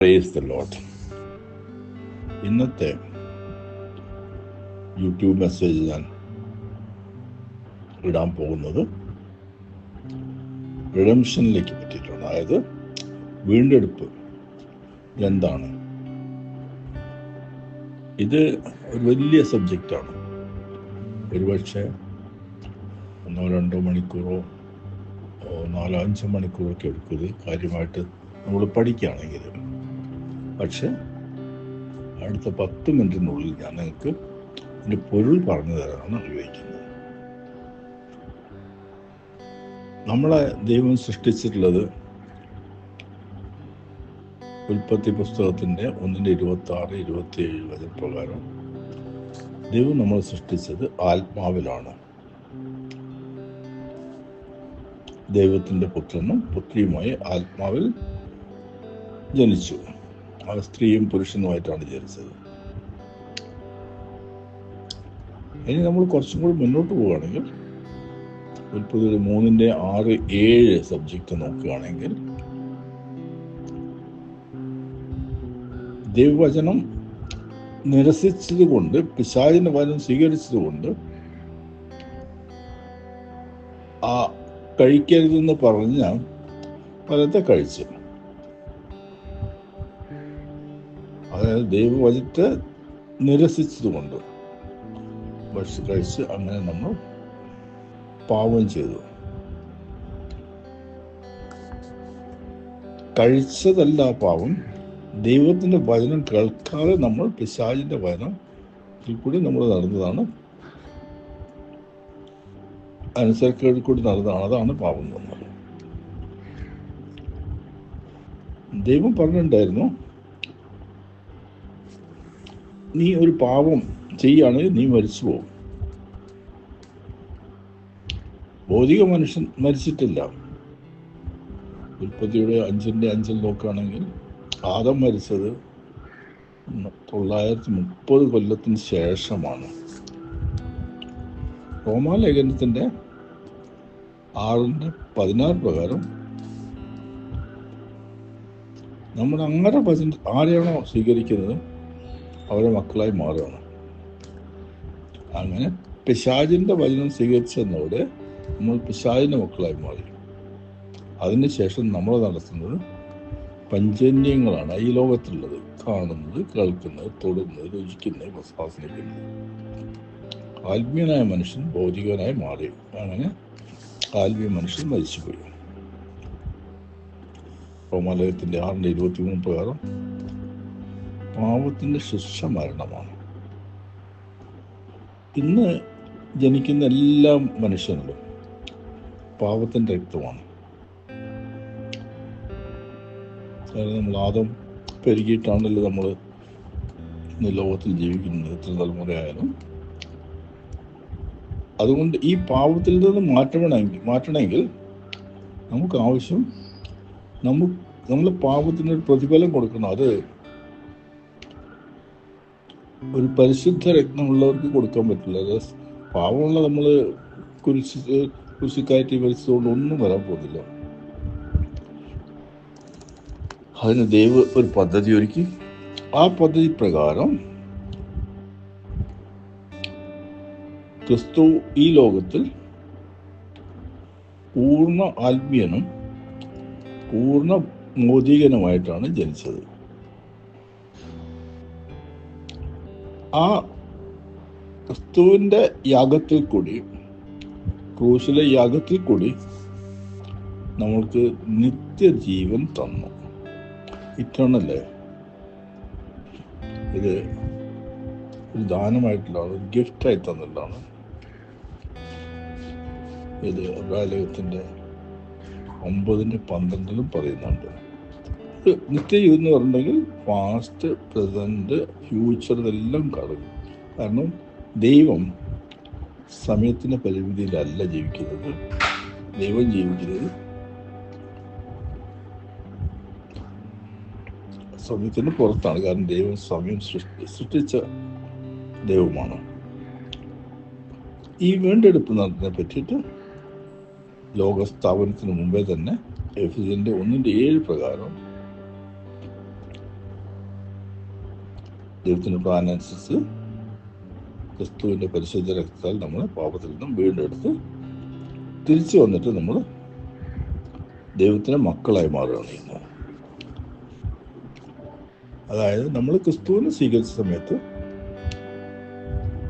Praise the Lord. ഇന്നത്തെ YouTube message ഞാൻ ഇടാൻ പോകുന്നത് റിഡംഷനിലേക്ക് പറ്റിയിട്ടുണ്ട്. അതായത് വീണ്ടെടുപ്പ് എന്താണ്. ഇത് ഒരു വലിയ സബ്ജക്റ്റാണ്. ഒരുപക്ഷെ 1-2 മണിക്കൂറോ 4-5 മണിക്കൂറൊക്കെ എടുക്കും ഇത് കാര്യമായിട്ട് നമ്മൾ പഠിക്കുകയാണെങ്കിൽ. പക്ഷെ അടുത്ത 10 മിനിറ്റിനുള്ളിൽ ഞാൻ നിങ്ങൾക്ക് ഇതിൻ്റെ പൊരുൾ പറഞ്ഞു തരാനാണ് ആഗ്രഹിക്കുന്നത്. നമ്മളെ ദൈവം സൃഷ്ടിച്ചിട്ടുള്ളത് ഉൽപ്പത്തി പുസ്തകത്തിൻ്റെ 1:26-27 പ്രകാരം ദൈവം നമ്മളെ സൃഷ്ടിച്ചത് ആത്മാവിലാണ്. ദൈവത്തിൻ്റെ പുത്രനും പുത്രിയുമായി ആത്മാവിൽ ജനിച്ചു. ആ സ്ത്രീയും പുരുഷനുമായിട്ടാണ് ജനിച്ചത്. ഇനി നമ്മൾ കുറച്ചും കൂടി മുന്നോട്ട് പോവുകയാണെങ്കിൽ ഉൽപ്പത്തി 3:6-7 സബ്ജക്റ്റ് നോക്കുകയാണെങ്കിൽ ദൈവവചനം നിരസിച്ചത് കൊണ്ട്, പിശാചിന്റെ വചനം സ്വീകരിച്ചത് കൊണ്ട് ആ കഴിക്കരുതെന്ന് പറഞ്ഞ ഫലത്തെ കഴിച്ചു. അതായത് ദൈവവചനത്തെ നിരസിച്ചതുകൊണ്ട് ഭക്ഷ്യം കഴിച്ച് അങ്ങനെ നമ്മൾ പാപം ചെയ്തു. കഴിച്ചതല്ല പാപം, ദൈവത്തിന്റെ വചനം കേൾക്കാതെ നമ്മൾ പിശാചിന്റെ വചനത്തിൽ കൂടി നമ്മൾ നടന്നതാണ്, അനുസരിക്കേട് കൂടി നടന്നതാണ്. അതാണ് പാപം വന്നത്. ദൈവം പറഞ്ഞിട്ടുണ്ടായിരുന്നു, നീ ഒരു പാപം ചെയ്യുകയാണെങ്കിൽ നീ മരിച്ചു പോകും. ഭൗതിക മനുഷ്യൻ മരിച്ചിട്ടില്ല. ഉൽപ്പത്തിയുടെ 5:5 നോക്കുകയാണെങ്കിൽ ആദം മരിച്ചത് 930 കൊല്ലത്തിന് ശേഷമാണ്. റോമാലേഖനത്തിൻ്റെ 6:16 പ്രകാരം നമ്മൾ അങ്ങനെ ആരെയാണോ സ്വീകരിക്കുന്നത് അവരെ മക്കളായി മാറുകയാണ്. അങ്ങനെ പിശാചിന്റെ വചനം സ്വീകരിച്ചെന്നോടെ നമ്മൾ പിശാചിന്റെ മക്കളായി മാറി. അതിനുശേഷം നമ്മൾ നടത്തുന്നത് പഞ്ചേന്ദ്രിയങ്ങളാണ് ഈ ലോകത്തുള്ളത്. കാണുന്നത്, കേൾക്കുന്നത്, തൊടുന്നത്, രുചിക്കുന്നത്, ആസ്വദിക്കുന്നത്. ആത്മീയനായ മനുഷ്യൻ ഭൗതികനായി മാറി. അങ്ങനെ ആത്മീയ മനുഷ്യൻ മരിച്ചുപോയി. റോമാലേഖനത്തിൻ്റെ 6:23 പ്രകാരം പാപത്തിന്റെ ശിക്ഷ മരണമാണ്. ഇന്ന് ജനിക്കുന്ന എല്ലാ മനുഷ്യനിലും പാപത്തിന്റെ രക്തമാണ്. നമ്മൾ ആദം പെരുകിയിട്ടാണല്ലോ നമ്മൾ ഇന്ന് ലോകത്തിൽ ജീവിക്കുന്നത്, എത്ര തലമുറയായാലും. അതുകൊണ്ട് ഈ പാപത്തിൽ നിന്ന് മാറ്റണമെങ്കിൽ നമുക്ക് ആവശ്യം നമ്മൾ പാപത്തിനൊരു പ്രതിഫലം കൊടുക്കണം. അത് ഒരു പരിശുദ്ധ രത്നമുള്ളവർക്ക് കൊടുക്കാൻ പറ്റില്ല. അത് പാവമുള്ള നമ്മൾ കുരിശിക്കയറ്റി വലിച്ചതുകൊണ്ട് ഒന്നും വരാൻ പോകുന്നില്ല. അതിന് ദൈവം ഒരു പദ്ധതി ഒരുക്കി. ആ പദ്ധതി പ്രകാരം ക്രിസ്തു ഈ ലോകത്തിൽ പൂർണ്ണ ആത്മീയനും പൂർണ്ണ മോദികനുമായിട്ടാണ് ജനിച്ചത്. ആ ക്രിസ്തുവിന്റെ യാഗത്തിൽ കൂടി, ക്രൂശിലെ യാഗത്തിൽ കൂടി നമ്മൾക്ക് നിത്യജീവൻ തന്നു. Eternal life. ഇത് ഒരു ദാനമായിട്ടുള്ളതാണ്, ഒരു ഗിഫ്റ്റായി തന്നിട്ടാണ്. ഇത് എബ്രായലേഖനത്തിൻ്റെ 9:12 പറയുന്നുണ്ട്. നിത്യജീവൻ എന്ന് പറഞ്ഞിട്ടുണ്ടെങ്കിൽ പാസ്റ്റ്, പ്രസന്റ്, ഫ്യൂച്ചർ ഇതെല്ലാം കാണും. കാരണം ദൈവം സമയത്തിൻ്റെ പരിമിതിയിലല്ല ജീവിക്കുന്നത്. ദൈവം ജീവിക്കുന്നത് സമയത്തിന് പുറത്താണ്. കാരണം ദൈവം സമയം സൃഷ്ടിച്ച ദൈവമാണ്. ഈ വീണ്ടെടുപ്പ് നടത്തിനെ പറ്റിയിട്ട് ലോകസ്ഥാപനത്തിന് മുമ്പേ തന്നെ എഫെസ്യൻ്റെ 1:7 പ്രകാരം ദൈവത്തിൻ്റെ പ്ലാൻ അനുസരിച്ച് ക്രിസ്തുവിൻ്റെ പരിശുദ്ധ രക്തത്താൽ നമ്മൾ പാപത്തിൽ നിന്നും വീണ്ടെടുത്ത് തിരിച്ചു വന്നിട്ട് നമ്മൾ ദൈവത്തിൻ്റെ മക്കളായി മാറുകയാണ് ചെയ്യുന്നത്. അതായത് നമ്മൾ ക്രിസ്തുവിനെ സ്വീകരിച്ച സമയത്ത്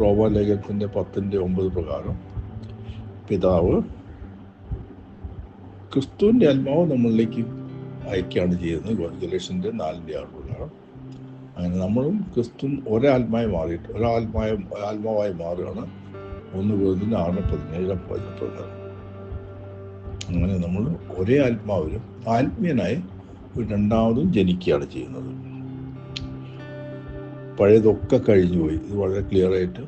റോമാലേഖനത്തിൻ്റെ 10:9 പ്രകാരം പിതാവ് ക്രിസ്തുവിൻ്റെ ആത്മാവ് നമ്മളിലേക്ക് അയക്കുകയാണ് ചെയ്യുന്നത്. ഗലാത്യർ 4:6 പ്രകാരം. അങ്ങനെ നമ്മളും ക്രിസ്തു ആത്മാവായി മാറുകയാണ്. 1 Corinthians 6:17 പ്രകാരം. അങ്ങനെ നമ്മൾ ഒരേ ആത്മാവിലും ആത്മീയനായി രണ്ടാമതും ജനിക്കുകയാണ് ചെയ്യുന്നത്. പഴയതൊക്കെ കഴിഞ്ഞുപോയി. ഇത് വളരെ ക്ലിയർ ആയിട്ട്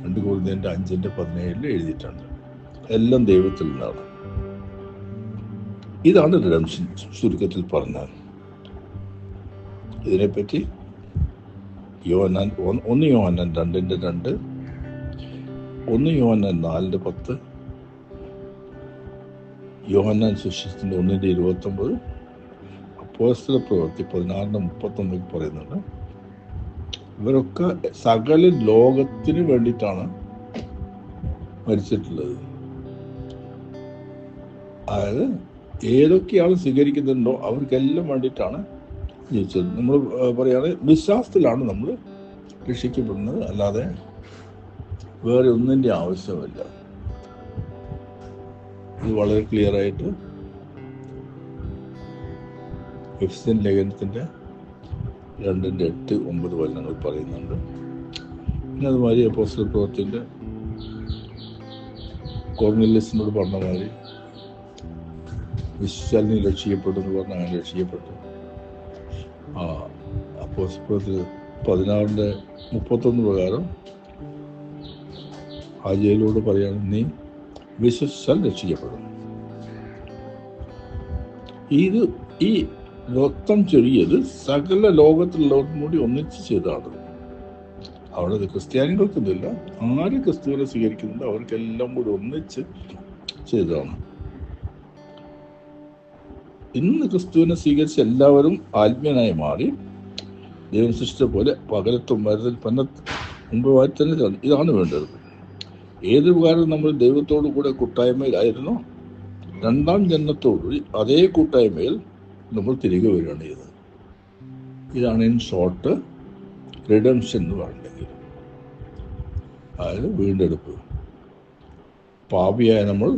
2 Corinthians 5:17 എഴുതിയിട്ടുണ്ട്. എല്ലാം ദൈവത്തിൽ നിന്നാണ്. ഇതാണ് റിഡംഷൻ ചുരുക്കത്തിൽ പറഞ്ഞാൽ. ഇതിനെപ്പറ്റി 1 യോഹന്നാൻ 2:2, 1 യോഹന്നാൻ 4:10, യോഹന്നാൻ സുവിശേഷത്തിൻ്റെ 1:29, അപ്പോസ്തല പ്രവൃത്തി 16:31 പറയുന്നുണ്ട്. ഇവരൊക്കെ സകല ലോകത്തിന് വേണ്ടിയിട്ടാണ് മരിച്ചിട്ടുള്ളത്. അതായത് ഏതൊക്കെയാണ് സ്വീകരിക്കുന്നുണ്ടോ അവർക്കെല്ലാം വേണ്ടിയിട്ടാണ് ജീവിച്ചത്. നമ്മൾ പറയുകയാണെങ്കിൽ വിശ്വാസത്തിലാണ് നമ്മൾ രക്ഷിക്കപ്പെടുന്നത്, അല്ലാതെ വേറെ ഒന്നിൻ്റെ ആവശ്യമില്ല. ഇത് വളരെ ക്ലിയർ ആയിട്ട് എഫെസ്യൻ ലേഖനത്തിൻ്റെ 2:8-9 വചനങ്ങൾ പറയുന്നുണ്ട്. പിന്നെ അതുമാതിരി അപ്പോസ്തല പ്രവൃത്തിൻ്റെ കൊർന്നേലിയസിനോട് പറഞ്ഞ മാതിരി വിശ്വസിച്ചാൽ നീ രക്ഷിക്കപ്പെടുമെന്ന് പറഞ്ഞ് അങ്ങനെ രക്ഷിക്കപ്പെട്ടു. അപ്പോസ്തല പ്രവൃത്തി 16:31 പ്രകാരം ഹാജയിലൂടെ പറയാണ് നീ വിശ്വസിച്ചാൽ രക്ഷിക്കപ്പെടും. ഈ രക്തം ചൊരിയത് സകല ലോകത്തിലുള്ളവർക്കും കൂടി ഒന്നിച്ച് ചെയ്തതാണ്. അവിടെ ക്രിസ്ത്യാനികൾക്കൊന്നുമില്ല. ആര് ക്രിസ്തുവിനെ സ്വീകരിക്കുന്നുണ്ട് അവർക്കെല്ലാം കൂടി ഒന്നിച്ച് ചെയ്തതാണ്. ഇന്ന് ക്രിസ്തുവിനെ സ്വീകരിച്ച എല്ലാവരും ആത്മീയനായി മാറി ദൈവം സൃഷ്ടിച്ച പോലെ പകലത്തും മുമ്പുമായി തന്നെ ഇതാണ് വേണ്ടത്. ഏത് പ്രകാരം നമ്മൾ ദൈവത്തോടു കൂടെ കൂട്ടായ്മയിലായിരുന്നോ രണ്ടാം ജന്മത്തോടുകൂടി അതേ കൂട്ടായ്മയിൽ നമ്മൾ തിരികെ വരികയാണ് ചെയ്തത്. ഇതാണ് ഇൻ ഷോർട്ട് റിഡംഷൻ എന്ന് പറഞ്ഞിട്ടുണ്ടെങ്കിൽ. അതായത് വീണ്ടെടുപ്പ്. പാപിയായ നമ്മൾ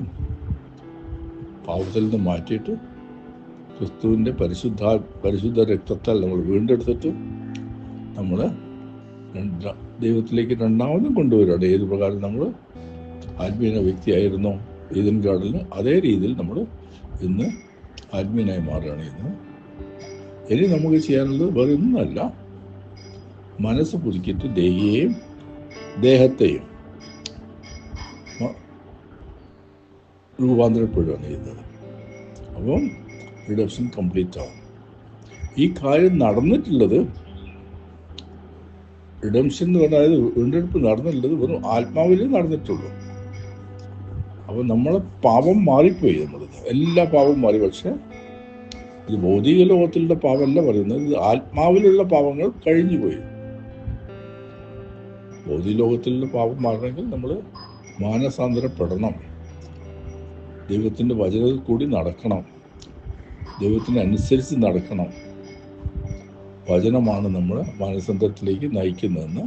പാപത്തിൽ നിന്ന് മാറ്റിയിട്ട് ക്രിസ്തുവിൻ്റെ പരിശുദ്ധ രക്തത്താൽ നമ്മൾ വീണ്ടെടുത്തിട്ട് നമ്മൾ ദൈവത്തിലേക്ക് രണ്ടാമതും കൊണ്ടുവരികയാണ്. ഏത് പ്രകാരം നമ്മൾ ആത്മീയ വ്യക്തിയായിരുന്നോ ഈദൻ ഗാർഡനിൽ അതേ രീതിയിൽ നമ്മൾ ഇന്ന് ആത്മീയനായി മാറുകയാണ് ഇന്ന്. ഇനി നമുക്ക് ചെയ്യാനുള്ളത് വേറെ ഒന്നുമല്ല, മനസ്സ് പുതുക്കിയിട്ട് ദേഹത്തെയും രൂപാന്തരപ്പെടുകയാണ് ചെയ്യുന്നത്. അപ്പം റിഡംഷൻ കംപ്ലീറ്റ് ആവും. ഈ കാര്യം നടന്നിട്ടുള്ളത് റിഡംഷൻ എന്ന് പറഞ്ഞാൽ വീണ്ടെടുപ്പ് നടന്നിട്ടുള്ളത് വെറും ആത്മാവിലേ നടന്നിട്ടുള്ളൂ. അപ്പോൾ നമ്മളെ പാപം മാറിപ്പോയി. എല്ലാ പാപവും മാറി. പക്ഷെ ഇത് ഭൗതിക ലോകത്തിലുള്ള പാപമല്ല പറയുന്നത്, ഇത് ആത്മാവിലുള്ള പാപങ്ങൾ കഴിഞ്ഞുപോയി. ഭൗതിക ലോകത്തിലുള്ള പാപം മാറണമെങ്കിൽ നമ്മൾ മാനസാന്തരപ്പെടണം, ദൈവത്തിൻ്റെ വചനത്തിൽ കൂടി നടക്കണം, ദൈവത്തിനനുസരിച്ച് നടക്കണം. വചനമാണ് നമ്മളെ മാനസാന്തരത്തിലേക്ക് നയിക്കുന്നതെന്ന്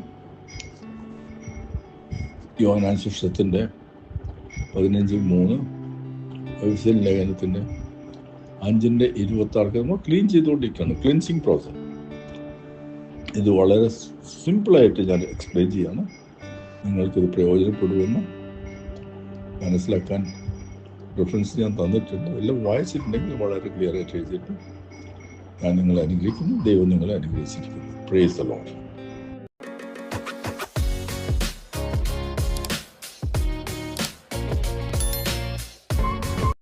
യോഹന്നാൻ സുവിശേഷത്തിൻ്റെ 15:3, എഫെസ്യൻ ലേഖനത്തിൻ്റെ 5:26 നമ്മൾ ക്ലീൻ ചെയ്തുകൊണ്ടിരിക്കുകയാണ്. Cleansing process. ഇത് വളരെ സിമ്പിളായിട്ട് ഞാൻ എക്സ്പ്ലെയിൻ ചെയ്യാണ്. നിങ്ങൾക്കിത് പ്രയോജനപ്പെടുമെന്ന് മനസ്സിലാക്കാൻ റെഫറൻസ് ഞാൻ തന്നിട്ടുണ്ട്. എല്ലാം വായിച്ചിട്ടുണ്ടെങ്കിൽ വളരെ ക്ലിയർ ആയിട്ട് എഴുതിയിട്ട് ഞാൻ നിങ്ങളെ അനുഗ്രഹിക്കുന്നു. ദൈവം നിങ്ങളെ അനുഗ്രഹിച്ചിരിക്കുന്നു. Praise the Lord.